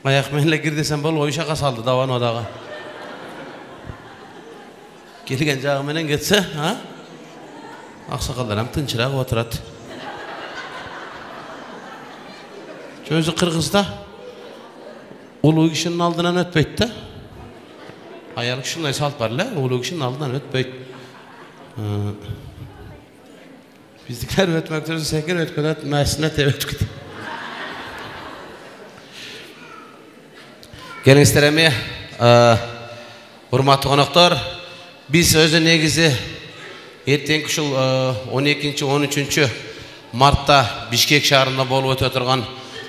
Аяқ менле кир десем бол ойшаға салды даван одағы. Келген жағы менен кетсе, ақсақалдар әм тыншырақ отырады. Өзі Қырғызда ұлы кішінің алдынан өтпейді. Аял кішінің салт бар, ұлы кішінің алдынан өтпейді. Біздікер өтмек түрі сәкер өткөдет, мәсіне те өткөді. Келіңіздер әме, ұрматты қонақтар, біз өзі негізі ертеңгі жыл 12-13 мартта Бишкек шаарында болып өтіп отырған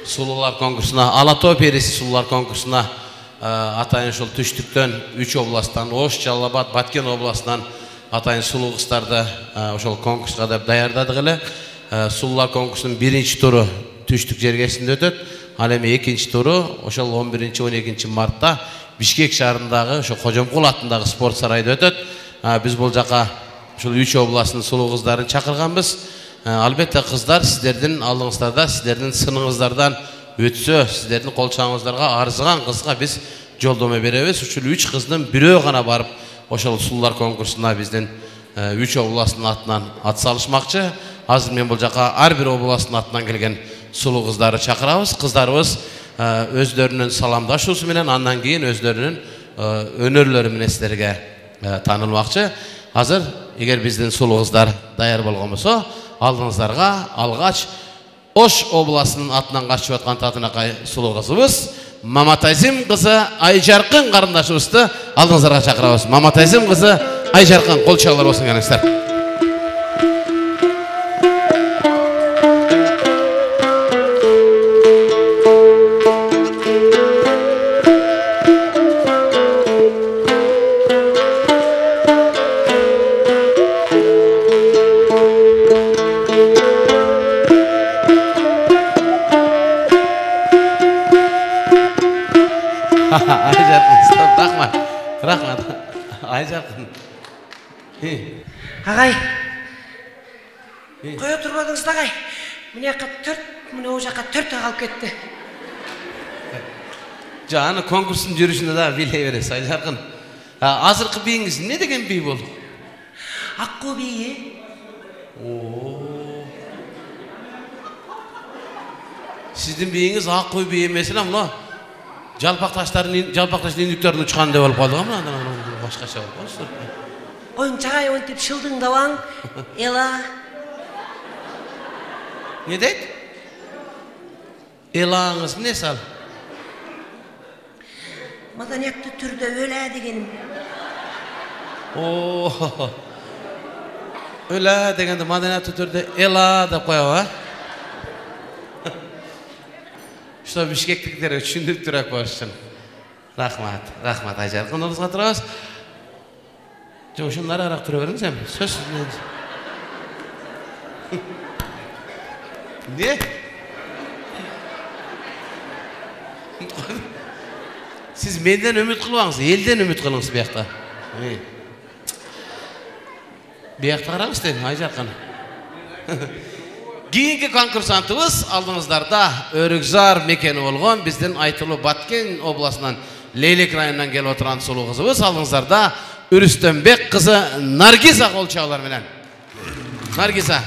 сұлулар конкурсына, Алатау пересі сұлулар конкурсына атайын жыл түштіктен 3 областан, Ош, Жалал-Абад, Баткен областынан атайын сұлу қыздарды ошол конкурсқа деп даярдадық эле. Сұлулар конкурсунун 1-чи туру түштүк жергесинде өтөт. Ал эми 2-чи туру ошол 11-12 мартта Бишкек шаарындагы ошо Кожомкул атындагы спорт сарайда өтөт. Биз бул жака ушул 3 областын сулуу кыздарын чакырганбыз. Албетте кыздар, сиздердин алдыңыздарда, сиздердин сыныңыздардан өтсө, сиздердин колчоңуздарга арзыган кызга биз жолдомо беребиз. Ушул 3 кыздын бирөө гана барып ошол сулуулар конкурсуна биздин 3 областын атынан ат салышмакчы. Азыр мен бул жака ар бир областын атынан келген сулуу кыздарды чакырабыз. Кыздарыбыз өздөрүнүн саламдашуусу менен андан кийин өздөрүнүн өнөрлөрү менен сиздерге таанылмакчы. Азыр эгер биздин сулуу кыздар даяр болгон болсо, алдыңыздарга алгач Ош областынын атынан качып аткан татынакай сулуу кызыбыз Маматайзим кызы Айжаркын карындашыбызды алдыңыздарга чакырабыз. Маматайзим кызы Айжаркын, кол чалуулар болсун келиңиздер. Рахмат. Айжаркын. Ағай, қоя тұрмадыңыз ағай. Міне жаққа 4, міне о жаққа 4 ағалып кетті. Жаны конкурстың жүрішінде да билей бересіз, Айжаркын. Азырқы бейіңіз не деген бей бол? Аққу бейі. Сіздің бейіңіз аққу бейі mesela мұна жалпақ таштың индюктерін ұчқан деп алып қалды ға мұна? Башқаша болып. Ойын жағай өңтіп шылдың даваң, ела. Не дейді? Елаңыз не сал? Маданиятты түрді өлә дегенім. Өлә дегенді маданиятты түрді ела деп қоя ба? Что бишкектіктері үшіндіп түрек башын. Рахмат Айжаркын олызға тұрабыз. Жоғышынлары арақ түрі беріңіз әм? Сөз сізден. Не? Сіз менден үміт қылуаңыз, елден үміт қылыңыз бияқта. Бияқта қараңыз ден, Айжаркын. Кейінгі конкурсантыбыз алдыңыздарда Өрікзар мекені болған біздің айтылу Баткен обласынан Лейлек районынан келіп отырған сұлу қызыбыз. Алдыңыздарда Үрістенбек қызы Наргиза қол чағылар менен. Наргиза.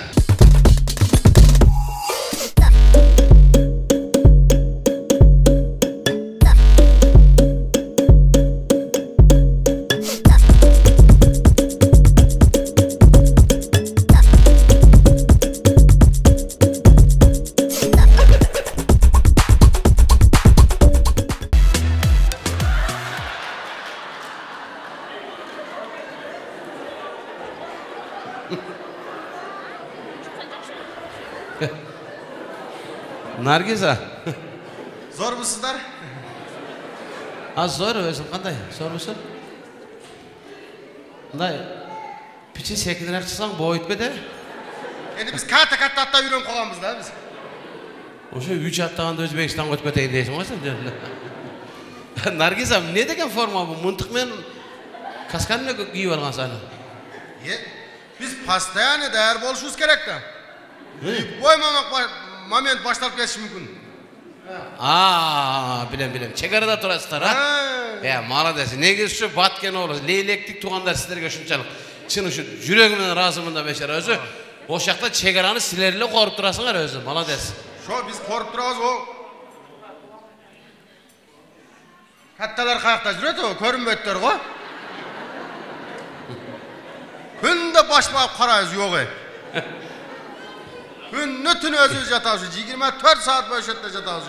Наргиза. Зор мұсыздар? Az zor özün qanday? Zor musun? Qanday? Piçin sekiniraq çıqsang boy etmedi? Endi biz katta atta үйреніп qo'yganmiz da biz. O'sha 3 attaganda O'zbekistonga o'tib ketaylik deysiz sen? Nargiza, ne degan forma bu? Muntiqmen kaskanni kiyib olgansan. Biz постоянно dayar bo'lishimiz kerak da. Qo'ymamak moment boshlanib ketishi mumkin. Bilem. Çegarada turasızlar ha? Ya молодец. Negiz şu Batken oğlu, leylektik tuğanlar sizlerge şunçalık. Çını şu yüreğimden razımında beşer özü. O şakta çegaranı silerle korup turasınlar özü. Молодец. Şu biz korup durağız o. Kattalar kayakta jüredi o, körünbötler o. Günde başmayıp karayız yok ey. Günnü özümüz yatağız. 24 saat boşette yatağız.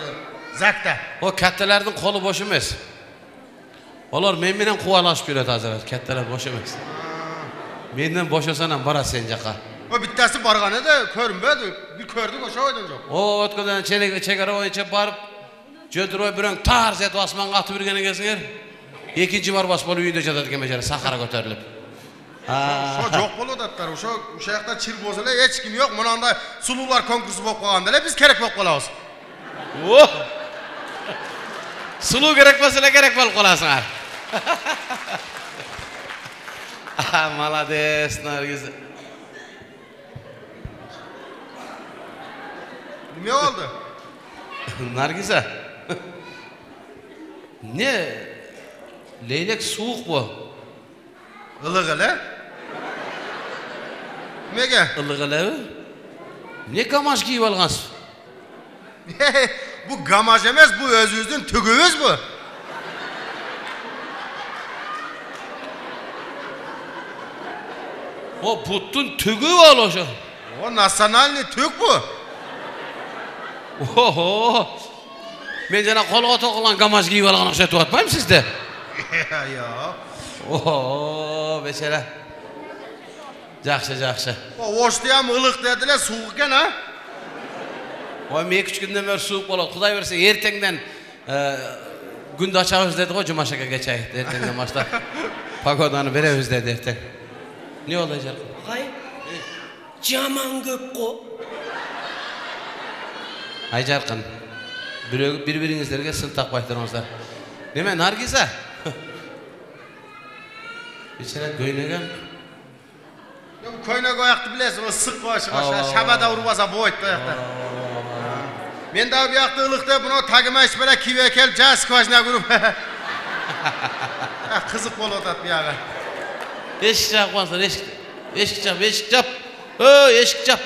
Zakta. O kattalardan kolu boş emas. Olar men bilen kuvalaşıp yürüyet hazır. Kattalar boş emas. Menden boşasan bara sen jaka. O bittasi bargan edi, körünbödü. Bir kördük oşa oydun jok. O ötköden çegara oyunca barıp Jödüroy birön tarz et asmanга atıp birgene gelsiňer. Ekinci bar bas bolup üýde jatadiken beçara Sahara göterilip. Şo jok boludatlar. Şo uşakta çir bozula hiç kim yok. Munanda sulular konkursu bolup galganda biz kerek bolup galabız. Sulu gerek bolsa gerek bolup galasyňar. Молодец, Nargiz. Ne oldu? Nargiza. Ne? Leylek soğuk bu. Ilık ele? Nege? Ilık ele? Ne gamaj giyip algansın? Bu gamaj emas, bu özünüzdün tügübüz bu. O puttun tügü var o şu. O nasyonalni tüg bu. Oho. Men jana kolga tokulan gamaj giyip algan okşatyp atmaym sizde? Ya. Oho, beçara. Jakşı. O oşdiyam ılık dediler, soğuk eken ha? O men 2-3 günden beri soğuk bolot. Kuday berse ertengden günde açabız dedi o Cumaşaka geçeyik. Ertengden başta pagodany beremiz dedi erteng. Ne olacak? Agay, jaman köp ko. Ay Jarkın, bir-birinizlerge sın takbaytırыңızlar. Neme Nargiza? Beçara göynegen. Bu köyne koyaktı bilesin, o sık koyuşu başa, şabada urubasa boyut koyakta. Men daha bir yaktı ılıkta bunu takıma işbele kive kel, jaz koyuşuna kurup. Kızık bol otat bir yağı. Eşik çap koyansın, eşik çap. Eşik çap.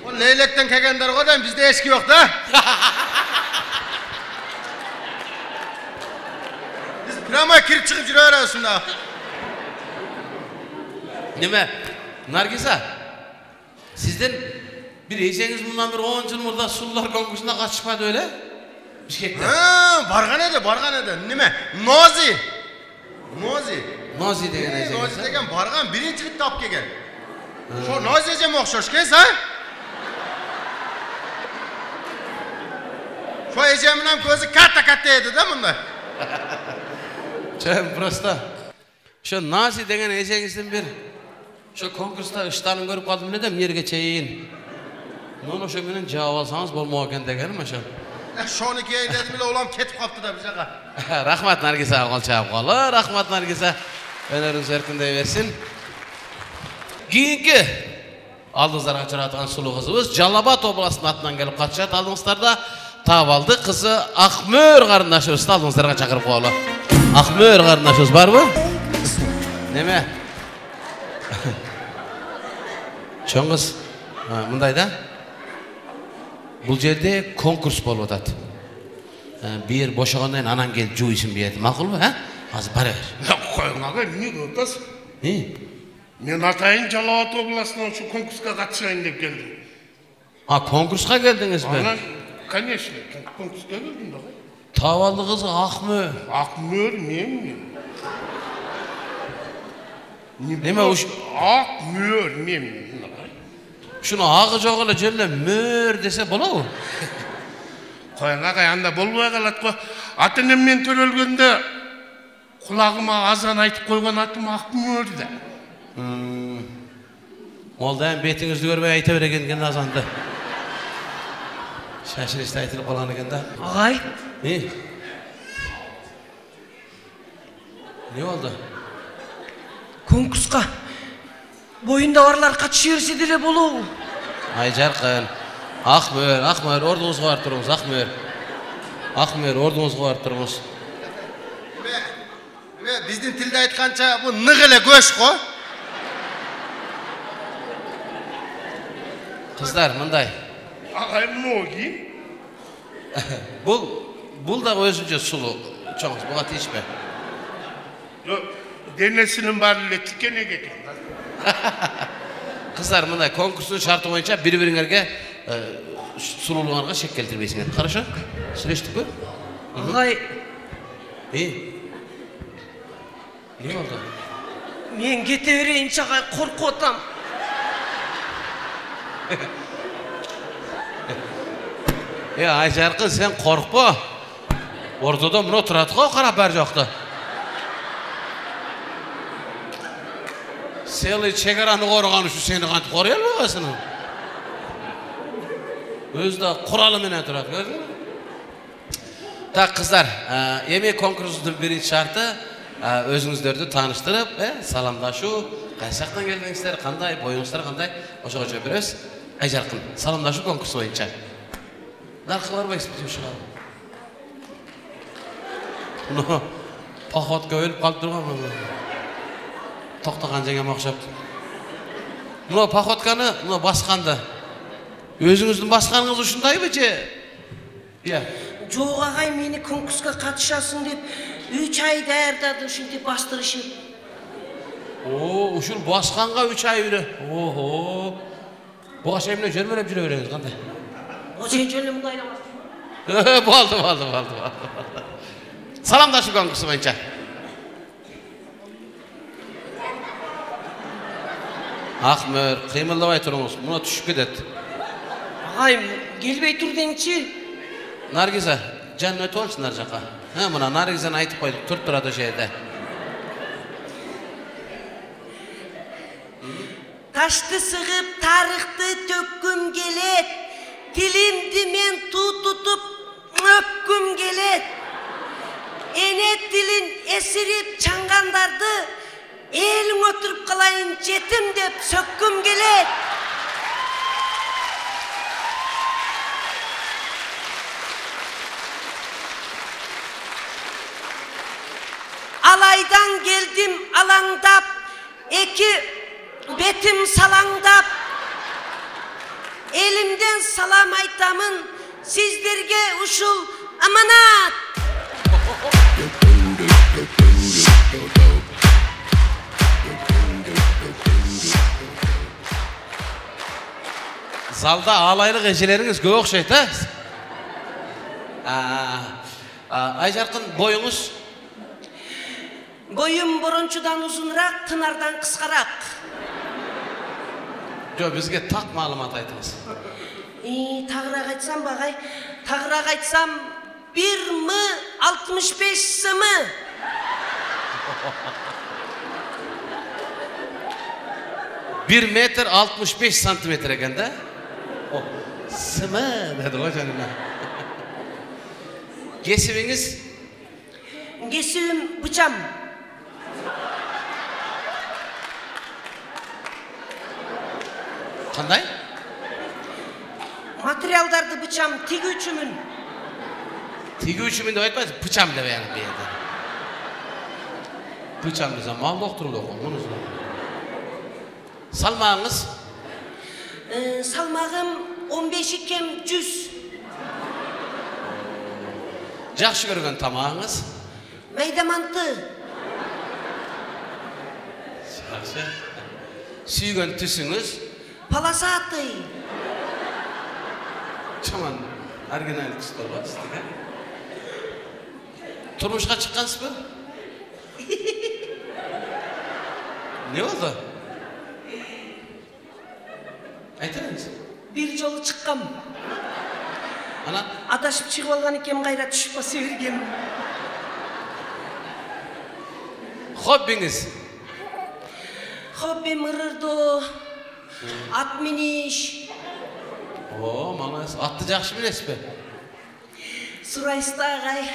O leylekten kegender koydan bizde eşki yok da. Biz pirama kirip çıkıp jürüyoruz şunda. Neme? Nargiza, sizden bir eşeğiniz bundan bir 10 yıl burada sulular konkursuna kaçışmadı öyle? Bişkek'te. Bargan edi. Nime? Nozi degen eşeğiniz. Nozi degen bargan birinci bitti ap kegen. Şo Nozi'ye mi okşoş kes ha? Şo eşeğimin hem gözü katta yedi de bunda. Çayım prosta. Şu Nazi degen eşeğinizden bir şu konkursta ıştanın görüp kaldım ne dem yerge çeyin. Nono şu menen cevap alsanız bolmagy eken degenim aşa. Şonu keyin dedim ile olam ketip kaptı da bize ka. Rahmat Nargiza kol çağıp kalı. Rahmat Nargiza. Öneriniz erkindey versin. Kiyinki aldığınızlar kaçıratgan sulu kızımız Jalabat oblasının atından gelip kaçırat aldığınızlarda taap aldı. Kızı Akmör karındaşımız aldığınızlarga çakırıp koğlu. Akmör karındaşımız var mı? Neme? Çoğun kız. Bunday da. Bu jerde konkurs bolup atat. Bir boşagandan anan gel ju işin biyeti. Makul mu ha? Hazır bara ver. Koyun aga ne götürsün? Ne? Men atayın Jalabat oblasından şu konkurska katışayın dep geldim. Konkurska geldiniz mi? Ana, конечно, konkurska geldim da. Taap aldı kızı Akmör. Akmör men. Neme o? Akmör men. Şunu ağı jogala jelle mör dese bola. Koyun aga anda bolbay kalat ko. Atenem men törölgende kulağıma azan aytıp koygan atım Akmör da. Olda betinizni görmey ayta bereken azandı. Şaşırışta aytılıp kalan eken da. Agay, Ne? Ne oldu? konkurska boyunda varlar kaçışırsa dile bolu. Ay Jarkın. Akmör, ordunuz var turunuz Akmör. Ахмер, ордуңузга барып турыңуз. Биздин тилде айтканча бу нык эле көш го. Кыздар, мындай. Агай муги. Бул да өзүнчө сулуу. Чоңуз, буга тийишпе. Денесинин баары эле тикенек экен. Кыздар, мындай конкурстун шарты боюнча бири-бириңерге сулуулугуңарга шек келтирбейсиңер. Хорошо? Сүйлөштүкпү? Агай, Не болду? мен кете берейинчи агай, коркуп атам. Айжаркын, сен коркпо. Ортодо мына турат го, карап бер жакта. Селый чегараны корган үчүн сени кантип корой албайсың? Өзү да куралы менен турат, көрдүңбү? Так, кыздар, эми конкурстун биринчи шарты өзүңүздөрдү тааныштырып, саламдашуу, кайсы жактан келдиңиздер, кандай, боюңуздар кандай, ошого жооп беребиз. Айжаркын, саламдашуу конкурсу боюнча. Наркы барбайсызбы жумушка? Походка өлүп калып турган. Токтогон жеңем окшоп. Мына походканы, мына басканды. Өзүңүздүн басканыңыз ушундайбы же? Жок агай, мени конкурска катышасың деп 3 ай даярдады, ушинтип бастырышып. Ушул басканга 3 ай үлө. Буга шемне жөрмөлөп жүрө береңиз, кандай? Сен жөнү мындай эле Болду. Саламдашуу конкурсу боюнча. Ахмер, кыймылдабай туруңуз. Муна түшүп кетет. Агай, келбей тур деңчи. Наргиза, жанын өтүп алчы нар жака. Мына Наргизаны айтып койдук, туруп турат ошол жерде. Ташты сыгып, тарыхты төккүм келет. Тилимди мен тутуп, өккүм келет. Эне тилин эсирип чаңгандарды элиң отуруп калайын жетим деп сөккүм келет. Алайдан келдим алаңдап, эки бетим салаңдап. Элимден салам айтамын, сиздерге ушул аманат. Залда алайлык эжелериңиз көп окшойт, Айжаркын, боюңуз? Боюм борончудан узунураак, тынардан кыскараак. Жок, бизге так маалымат айтыңыз. Тагыраак айтсам багай, тагыраак айтсам 1,65 сымы. 1,65 сантиметр экен да? Сымы деди го жаныма. Кесибиңиз? Кесибим бычам. Кандай? Материалдарды бычам, тигүүчүмүн. Тигүүчүмүн деп айтпайсыз, бычам деп бу жерде. Бычам десем, мал доктуру да мунуз. Салмагыңыз? Салмагым 15 кем 100. Жакшы көргөн тамагыңыз? Майдаманты. Жакшы. Сүйгөн түсүңүз? Полосатый. Чаман оригинал түс болбатсыз, Турмушка чыккансызбы? Не болду? Айтыңыз. Бир жолу чыккам. Ана адашып чыгып алган экем, кайра түшүп баса бергем. Хоббиңиз? Хоббим ырырдоо, ат миниш. Молодец. Атты жакшы билесизби? Сурайсыз да агай.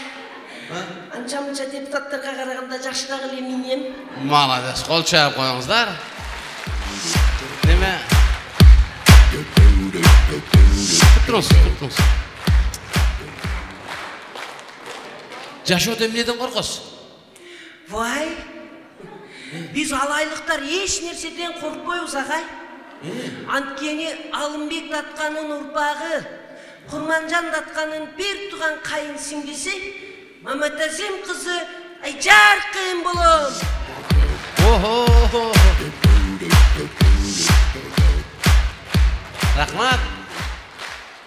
Анча-мынча депутаттарга караганда жакшыраак эле минем. Молодец. Кол чаап коюңуздар. Неме? Туруңуз. Жашоодо эмнеден коркосуз? Vay. Biz alaylıklar hiç nereden korkmuyoruz ağay. Antkeni Alınbek Datkan'ın urbağı, Kurmancan Datkan'ın bir tuğan kayın simgisi, Mamat Azim kızı Aycar kıyın bulun. Oho. Rahmat.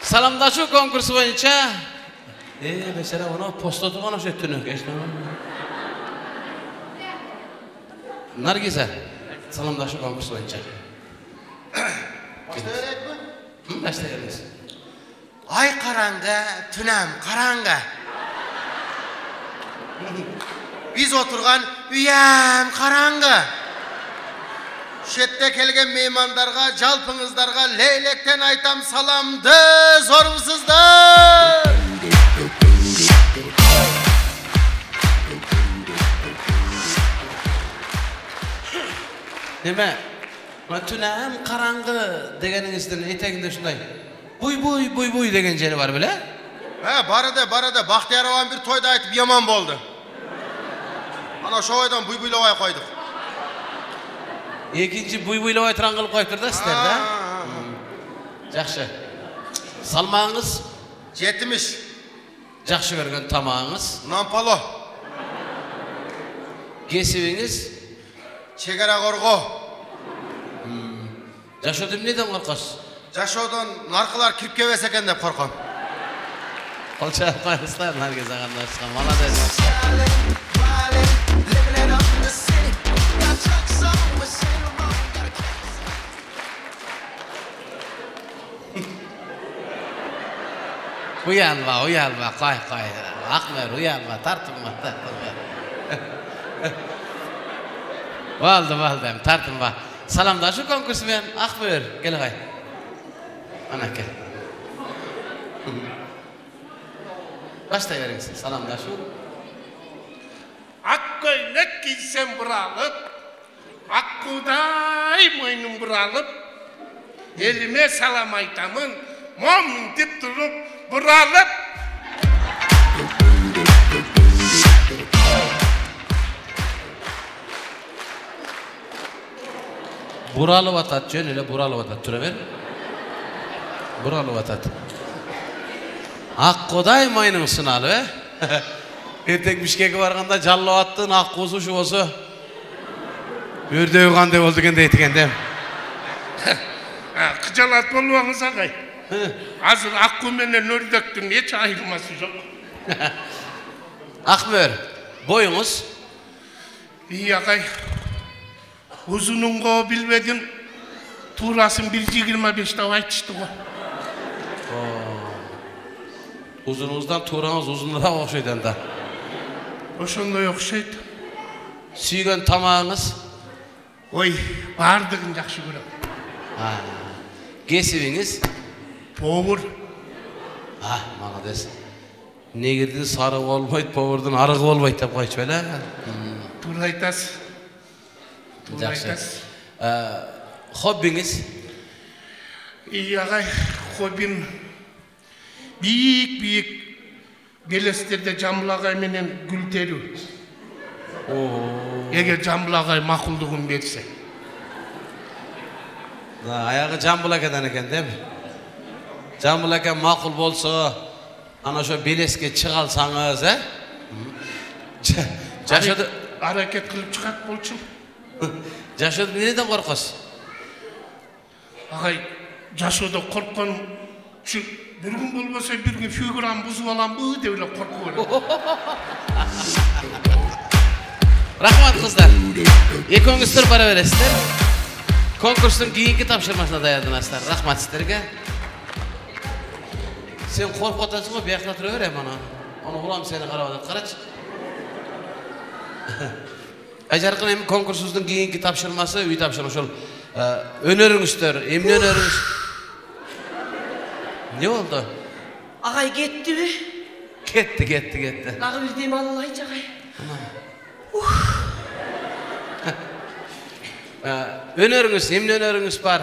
Salamdaşуу konkursu boyunca. Mesela ona posta tuğan o şettini. Nargiza, salamdaşуу konkursu boyunca. Başlayalım. Ay karanga, tünem karanga. Biz oturgan uyam karanga. Şette kelgen meymandarga, jalpыңыздарга leylekten aytam salamdı, zorumsuzlar. Neme? Tünem karangı degeninizden eteginde şunday. Buy degen jeri var bile? He, barada. Bahtiyar avan bir toyda aytıp yaman boldu. Ana şu oydan buy-buylabay koyduk. Ekinci buy-buylabay turan kılıp koyuptur da sizler da. Жақшы. Salmağınız? 70. Жақшы көрген tamağınız? Nampalo. Kesibiniz? Çegara korgo. Жашоодо эмнеден коркосуз? Жашоодон наркылар кирип келбесе экен деп корком. Колча коюңуздар, Наргиз агандашка, молодец. Uyanma, koy. Akmer, uyanma, tartınma. Valdı, tartınma. Salamdaşуу konkursu ben, Akmer, gel gay. Ana gel. Başlayıveriniz, salamdaşуу. Ak koynak giysem buralıp, akkuday moynum buralıp, elime salam aytamın, momin dip durup buralıp. Buralıp atat, jön ele buralıp atat, tura ver. Buralıp atat. Akkuday moynum sınalı be. Ertek Bişkek'e barganda jallap attın, akkuzu şu olsa. Ördöğü kандай oldu eкен deytiken dem. Kıcalat bolubаңыз agay. Azır akku menen ördöktün hiç ayrılması yok. Akmer, boyunuz? İyi agay. Uzunungo bilmedin, tuğrasın 1.25 tava aytıştı go. Uzununuzdan tuğranız uzunluğa okşaydan da. Oşondoy okşaydı. Sүйген tamağınız? Oy, bardığın жақсы көрем. Kesibiniz? Повар. Молодец. Негирдин sarığı olmaydı, повардың арығы olmaydı деп koyuş böyle. Тура айтасыз. Жақсы. Hobbiniz? İyi agay, hobim büyük belesтерде Жамбыл агай менен гүл терүү. Эгер Жамбыл агай макулдугун берсе. Аяғы Жамбыл акадан екен, değil mi? Жамбыл ака макул болса, ana şu belesке çığa alsanız, he? Жашоодо Hareket kılıp çıkart bolчу. Жашоодо неден коркосуз? Agay, жашоодо корккон bir gün bolbosa bir gün figuram buzуп аламбы деп эле коркуп элем. Rahmat kızlar. Ekönüzдөр bara beresizler. Konkursun keyinki tapşırmasına dayadınızlar. Rahmat sizlerge. Sen korkup otasın mı? Bir yakta duruver ya bana. Onu bulam seni karabadan. Karaç. Ajarkın hem konkursuzun keyinki tapşırması, üy tapşırmış ol. Önörüңүздөр, emne önörüңүz? Ne oldu? Ağay gitti mi? Gitti. Lağı bir dem alılayınca ağay. Önörüңүz, emne önörüңүz var?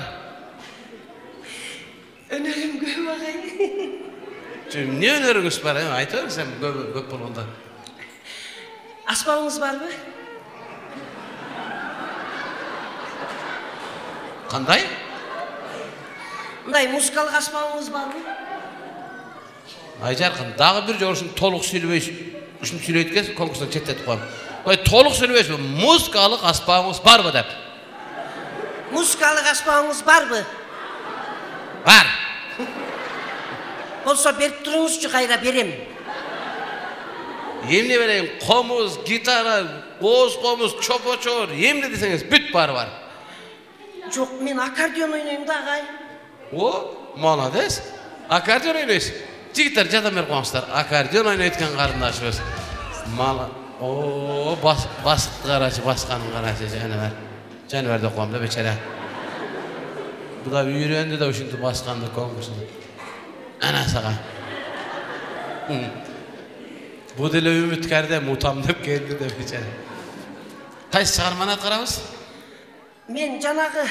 Önerim göğüm ağay. Ne önörüңүz var? Aytıver sen köp bolganda. Аспабыңыз барбы? Қандай? Мындай музыкалык аспабыңыз барбы? Айжарқын, дағы бір жорышын толық сөйлебейсің, үшін сөйлейткен конкурстан четтетіп қойым. Толық сөйлебейсің, музыкалық аспабыңыз барбы деп? Музыкалык аспабыңыз барбы? Бар. Болса беріп тұрыңызшы, қайра берем. Емне берейін, қомыз, гитара, боз қомыз, чопо-чор, емне десеңіз, бүт бар. Жоқ, мен аккордеон ойнайым да, ағай. О, молодец. Аккордеон ойнайсың. Жігіттер, жада мер қоңыстар, аккордеон ойнайтқан қарындашымыз. О, басықты қарашы, басқанын қарашы, жәнібәрді қоғамда бечара. Бұда үйренді да үшінді басқанды конкурсында. Әна саға. Бұл ділі үміткәрді мұтам деп келді де бечара. Қайсы шығарманы атқарамыз? Мен жанағы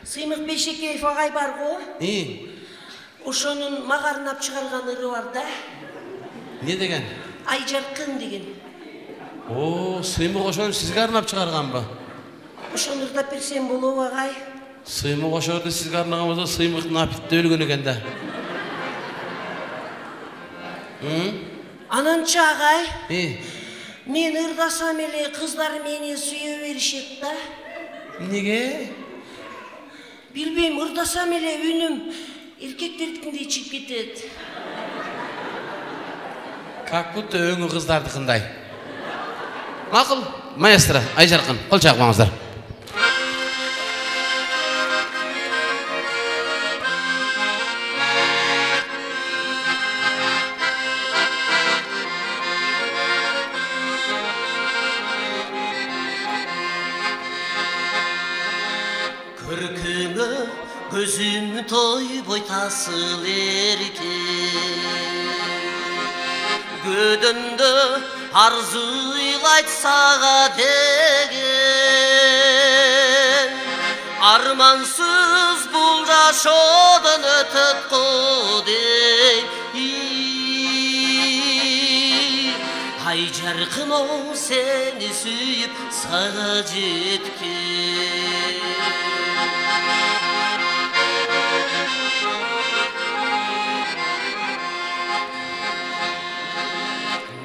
Сыймық Бейшекеев ағай бар ғой. Ошонун мага арнап чыгарган ыры бар да. Не деген? Айжаркын деген. О, Сыймық ошону сизге арнап чыгарган ба? Ошону ырдап берсем болобу агай? Сыймық ошону сизге арнаган болсо Сыймыктын апитте өлгөн экен да. Ананча агай? Мен ырдасам эле кыздар мени сүйө беришет да. Неге? Билбейм, ырдасам эле үнүм эркектердикиндей чыгып кетет. Как будто өңі қыздардықындай. Мақұл, маэстро, Айжарқын, қол чапыңыздар. Көркіңі көзім тойбой тасыл еркен, көдімді арзуйлайт саға деген. Армансыз бұл жашодан өтіп қодей. Айжарқын оу сені сүйіп саға жеткен.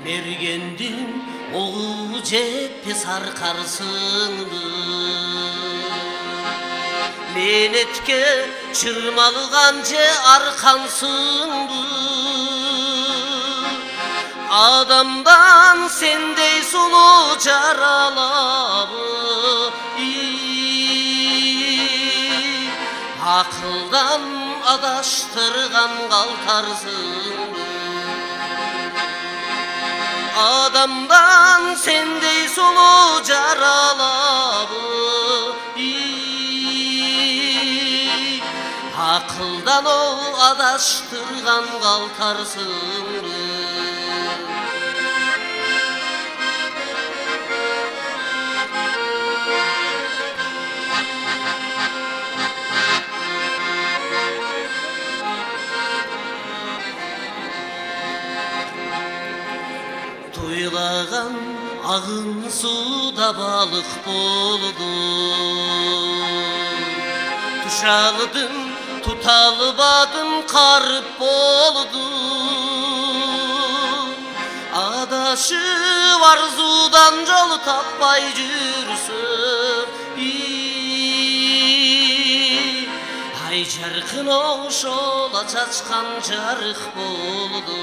Мергендин оғу жетпес арқарсыңды, менетке чырмалған же арқансыңды. Адамдан сендей сұлу жаралабы, ақылдан адаштырған қалтарсыңды. Адамдан сендей сұлу жаралабы, ақылдан ол адаштырған қалтарсыңды. Тойлаған ағын суда балық болды, тұшалыдың тұталыбадың қарып болды. Адашып арзудан жол таппай жүрсіп, Айжарқын ошола чачқан жарық болды.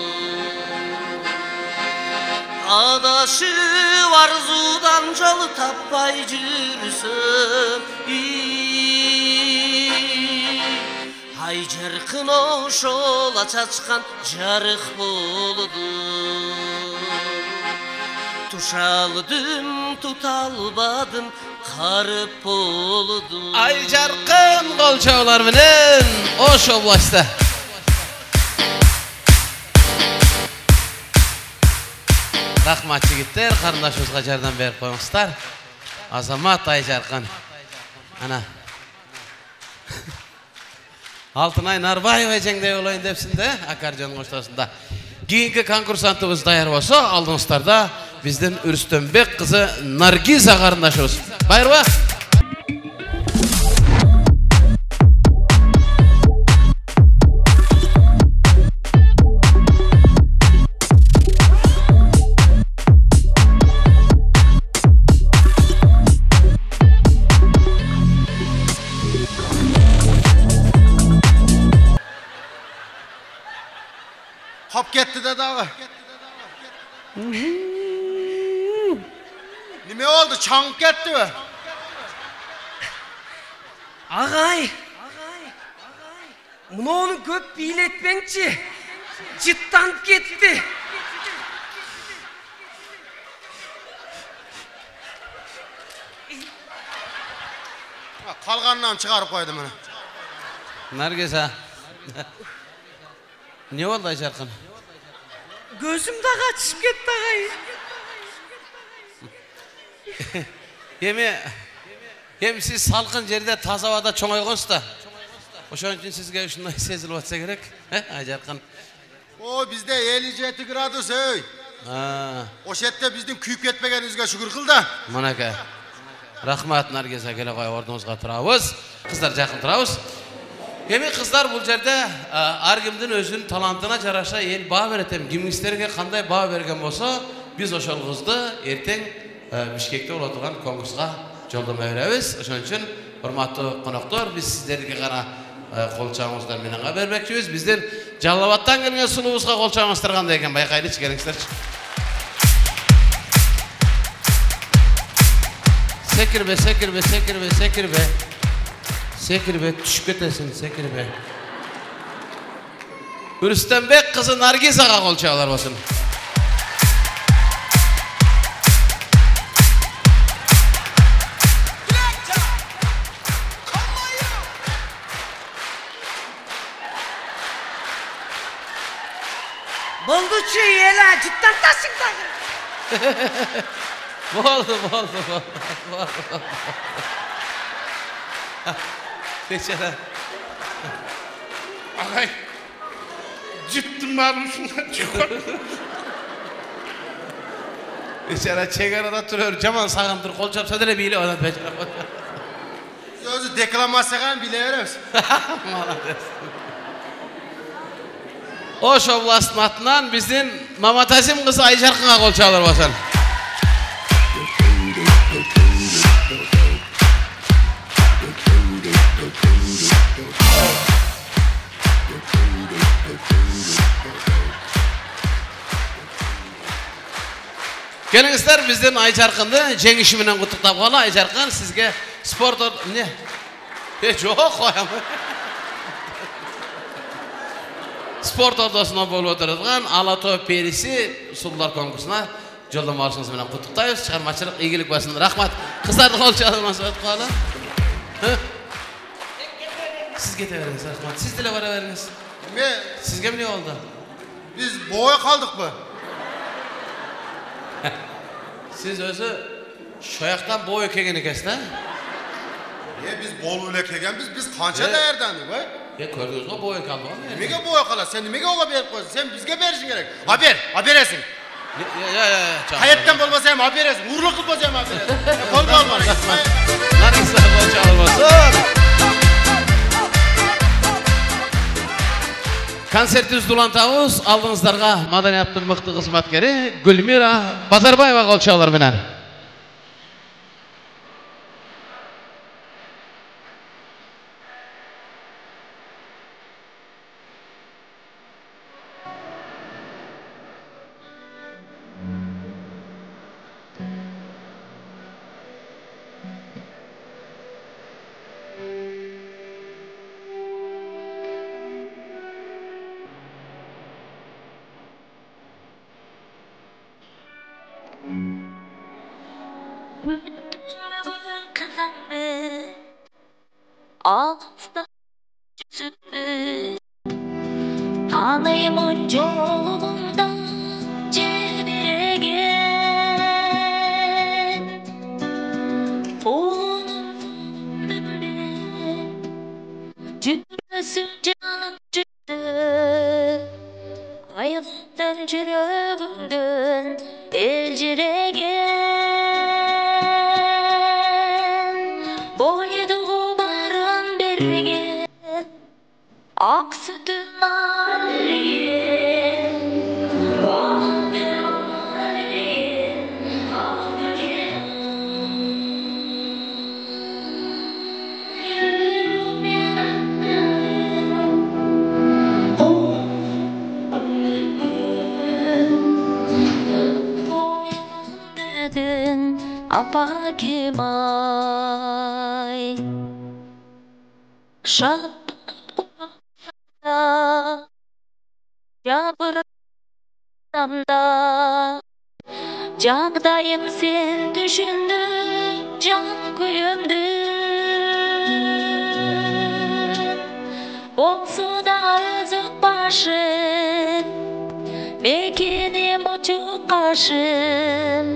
Адашып арзудан жол таппай жүрсіп, Айжарқын ошола чачқан жарық болды. Тушалдым, туталбадым, қарып болды. Айжарқын қолшаулар менен ошо областта. Рахмат жігіттер, қарындашымызға жардам беріп қойыңыздар. Азамат Айжарқын. Ана. Алтынай Нарбаева жеңдей олайын депсінде, аккордеон қоштасында. Кейінгі конкурсантымыз даяр болса, алдыңыздарда Bizden Ürüstönbek kızı Nargiza karındaşımız. Bayırma. Hop gitti de dağı. Nime oldu? Çank gitti mi? Ağay. Bunu köp biletmençi. Cidden gitti. Kalgandan çıkarıp koydum onu. Nargiza. Ne oldu Ayşarkın? Gözüm de kaçıp gitti ağay. Hem siz salkın yerde taze havada çoğayğınız da. Oşun için sizge şunday sezilip atsa gerek. Ayşarkın. O bizde 57 gradus öy. O şette bizden kүйüp ketmegenizge şükür kıl da. Manaka. Rahmat Nargiza kele koy ordunuzga turabız. Kızlar жақын turabız. Hemen kızlar bu yerde argimdin özünün talantına jaraşa el bağ beretem. Kimgislerge kanday bağ bergen bolsa biz oşol kızdı erteң Bişkekte olaturgan konkursga жолдомо беребиz. Oşon üçün hormatly konoktor biz sizlerge gana kol çağыңızlar menenga bermekçibiz. Bizler Жаллабаттан келген сулубузга кол чаңыстыр кандай экен байкайлычы келиңиздерчи. Sekirbe, düşüp ketesin, sekirbe. Ürüstönbek kızı Nargiza'ga kol çağlar basın. Bolduçu yela, cidden taşın da. Oldu. Beçere. Ağay, ciddim varmışından çıkar. Beçere çekerada duruyor, Cemal sağındır, kol çapsa dile bile ona beçere. Sözü deklamasyagan bile veremiz. Oş oblast matından bizden Mamat Azim kızı Ayşarkın'a kol çağlar basan. Geliңizler bizden Ayşarkın'dı жеңиши менен куттуктап кала. Ayşarkın sizge sport ne? Жоқ koyam. Sport ordosuna bolup oturgan Alatoy perisi sulular konkursuna жолдомо алышыңыз менен куттуктайбыз. Чыгармачылык ийгилик бассын. Рахмат. Кыздарды кол чалганыңызга кала. Siz kete veriniz Rahmat. Siz dile bara veriniz. Sizge ne oldu? Biz boya kaldık mı? Siz özü şoyaktan boy ökegen ekesiniz ha? Biz bol öyle kegen biz kança değerdendik be? Gördünüz mü boy kaldı mı? Nimege boya kala? Sen nimege ola berip koysun? Sen bizge berişin gerek. Haber etsin. Hayattan bolmasa hem haber etsin. Uğurlu kılmasa hem haber etsin. Kol kalma. Nargiz'a kol çalmasın. Konsertimiz Dulantavuz aldığınızlarga madaniyattın mıqtı kızmatkeri Gülmira Bazarbayeva kol çalar bilen. Ağızda sütü Ağlayımın yolunda çeviregen Oğlum ömrüne Cübbesün canım cübbü Hayattan çırağımdın Elcire апакем ай. Шапта жабырдамда жағдайым сен түшінді жан күйімді болсы да өзік башым мекенем очық қашым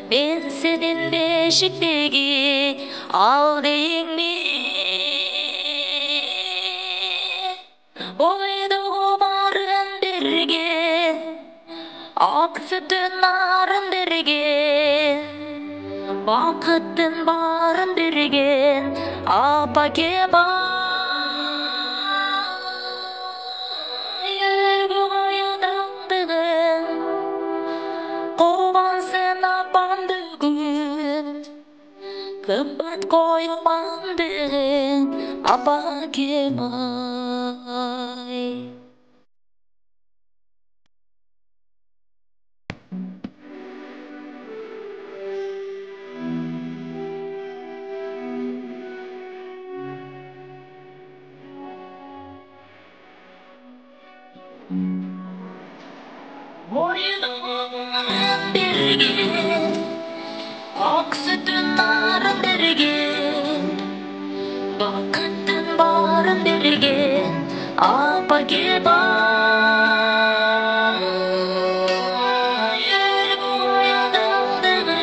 мен сенен бешіктегі ал дейіңмен ойды ғұмарын берген ақ сүтін арын берген бақыттың барын берген апакем ай өргі қоядаңдығын қуған сен апандығын қымбат қоймандығын апакем ай. Ойынын берген ақ сүтін арын берген бақыттың барын берген апакем ай өргі қоядаңдығын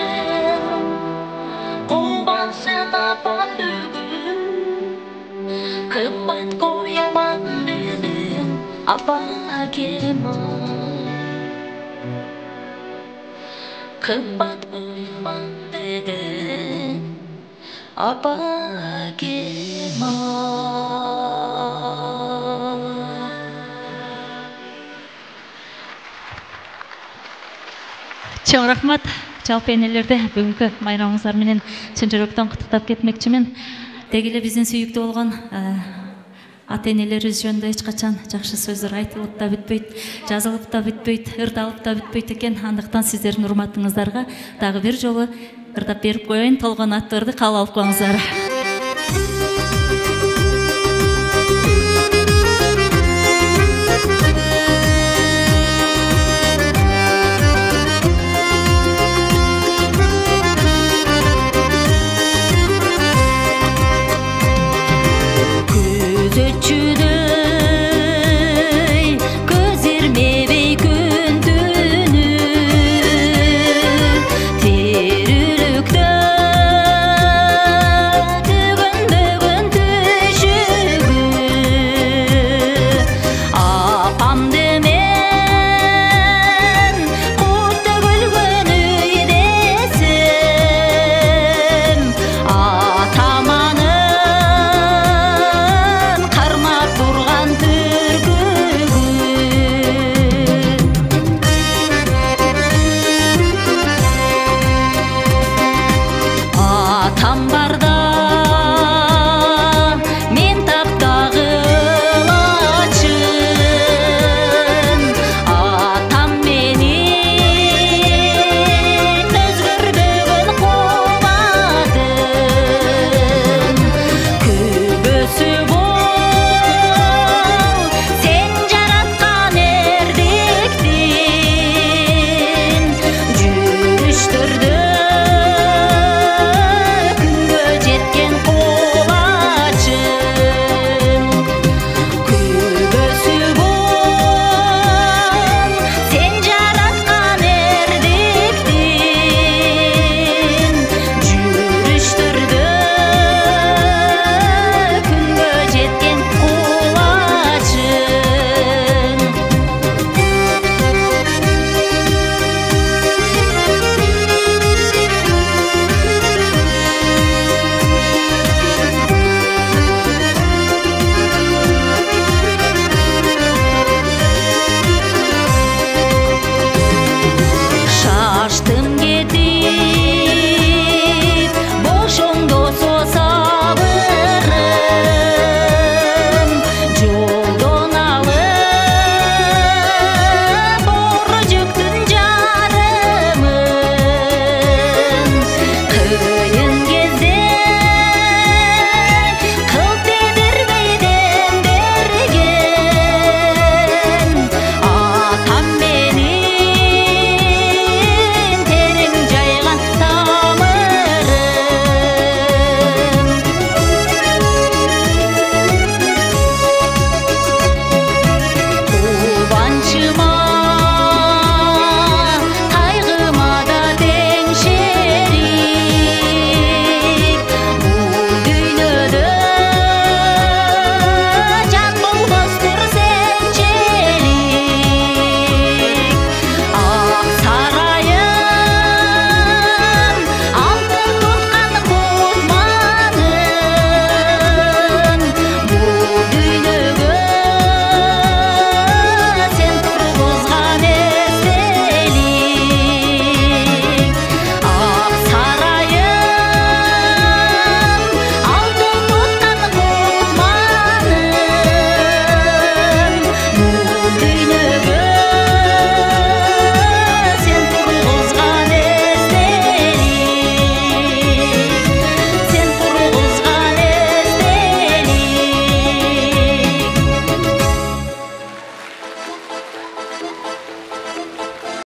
қуған сен апандығын қымбат қоймандығын апакем ай. Қымбат қоймандығын апакем ай. Чоң рахмат. Жалпы энелерди бүгүнкү майрамыңыздар менен чын жүрөктөн куттуктап кетмекчимин. Дегеле биздин сүйүктүү болгон ата-энелерибиз жөнүндө эч качан жакшы сөздөр айтылып да бүтпөйт, жазылып да бүтпөйт, ырдалып да бүтпөйт экен. Андыктан сиздердин урматыңыздарга дагы бир жолу ырдап берип коеюн. Толгон аттарды кабыл алып коюңуздар.